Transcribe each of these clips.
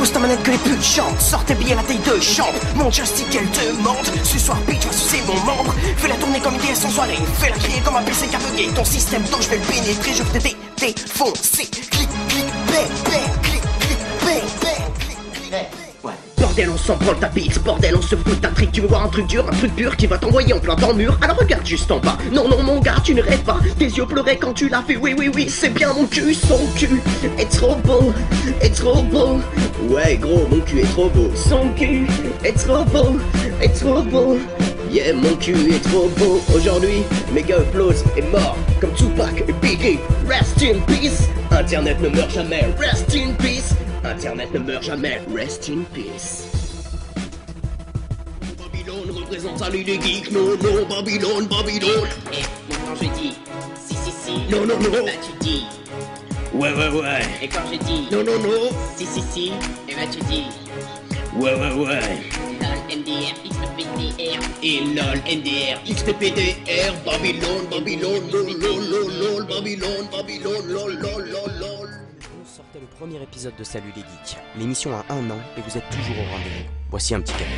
Pose ta manette que les putes chantent. Sors tes billets la taille de chambre. Mon joystick elle demande. Ce soir bitch va sucer mon membre. Fais la tournée comme une déesse en soirée. Fais la crier comme un PC carbugué. Ton système donc je vais le pénétrer. Je vais te défoncer. Clic, clic, bang, bang. Clic, clic, bang, bang. Clic, clic, bang. Bordel, on s'en prend ta bite, bordel, on se fout de ta trique. Tu veux voir un truc dur, un truc pur qui va t'envoyer en plein dans le mur. Alors regarde juste en bas. Non, non, mon gars, tu ne rêves pas. Tes yeux pleuraient quand tu l'as fait. Oui, oui, oui, c'est bien mon cul. Son cul est trop beau, est trop beau. Ouais, gros, mon cul est trop beau. Son cul est trop beau, est trop beau. Yeah, mon cul est trop beau. Aujourd'hui, Mega Upload est mort comme Tupac et Biggie. Rest in peace. Internet ne meurt jamais. Rest in peace. Internet ne meurt jamais. Rest in peace. Babylone représente salut les geeks. Non, non, Babylone, Babylone. Et quand je dis si, Non, non, non. bah tu dis Ouais. et quand je dis Non, si, et bah tu dis Ouais. LOL NDR XPPDR Et lol, NDR, XPPDR, Babylone, lol, Babylone, lol. On sortait le premier épisode de Salut les Geeks. L'émission a 1 an et vous êtes toujours au rendez-vous. Voici un petit cadeau.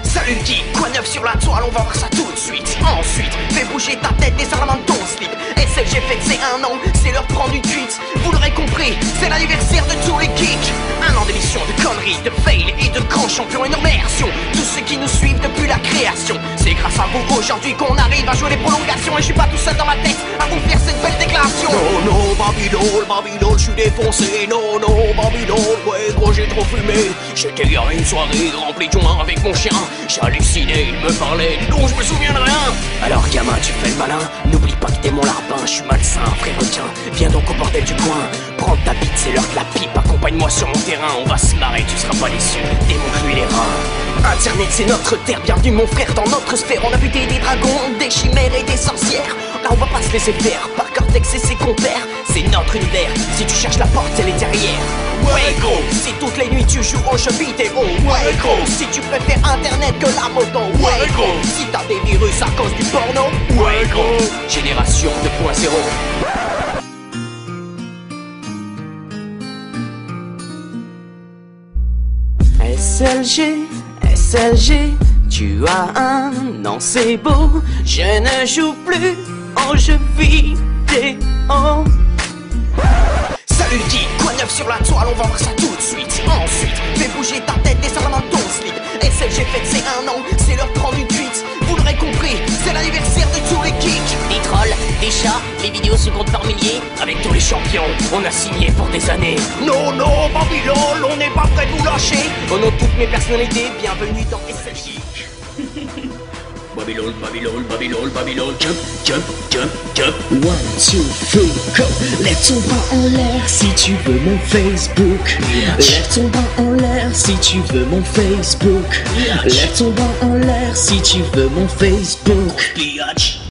Salut geek, quoi neuf sur la toile, on va voir ça tout de suite. Ensuite, fais bouger ta tête, descends la main de ton slip. SLG fête ses 1 an, c'est l'heure de prendre une cuite. Vous l'aurez compris, c'est l'anniversaire de tous les geeks. 1 an d'émission, de conneries, de fail et de grands champions, une immersion. Tous ceux qui nous suivent depuis la création. C'est grâce à vous aujourd'hui qu'on arrive à jouer les prolongations. Et je suis pas tout seul dans ma tête à vous faire cette belle déclaration. Non, Babylone, je suis défoncé. Non, Babylone, ouais gros j'ai trop fumé. J'étais à une soirée remplie de joints avec mon chien. J'ai halluciné, il me parlait, non je me souviens de rien. Alors gamin tu fais le malin, n'oublie pas que t'es mon larbin. Je suis malsain, frère requin, viens donc au bordel du coin. Prends ta bite, c'est l'heure de la pipe, accompagne-moi sur mon terrain. On va se marrer, tu seras pas déçu, démonte-lui les reins. Internet c'est notre terre, bienvenue mon frère dans notre sphère. On a buté des dragons, des chimères et des sorcières. Là on va pas se laisser faire, par Cortex et ses compères. C'est notre univers, si tu cherches la porte elle est derrière. Ouais gros, si toutes les nuits tu joues aux jeux vidéo. Ouais gros, si tu préfères internet que la moto. Ouais gros, si t'as des virus à cause du porno. Ouais gros, génération 2.0. SLG, tu as un an, c'est beau. Je ne joue plus aux jeux vidéo. Salut le geek, quoi neuf sur la toile, on va voir ça tout de suite. Ensuite, fais bouger ta tête, descends la main de ton slip. SLG fête ses 1 an, c'est l'heure de prendre une cuite. Vous l'aurez compris, c'est l'anniversaire de tous les geeks. des trolls, des chats, les vidéos se comptent par milliers. Avec tous les champions, on a signé pour des années. Non, Babylone, on n'est pas prêt de vous lâcher. Au nom de toutes mes personnalités, bienvenue dans SLG. Babylone, jump. 1, 2, 3, go. Lève ton bras en l'air si tu veux mon Facebook. Lève ton bras en l'air si tu veux mon Facebook. Lève ton bras en l'air si tu veux mon Facebook.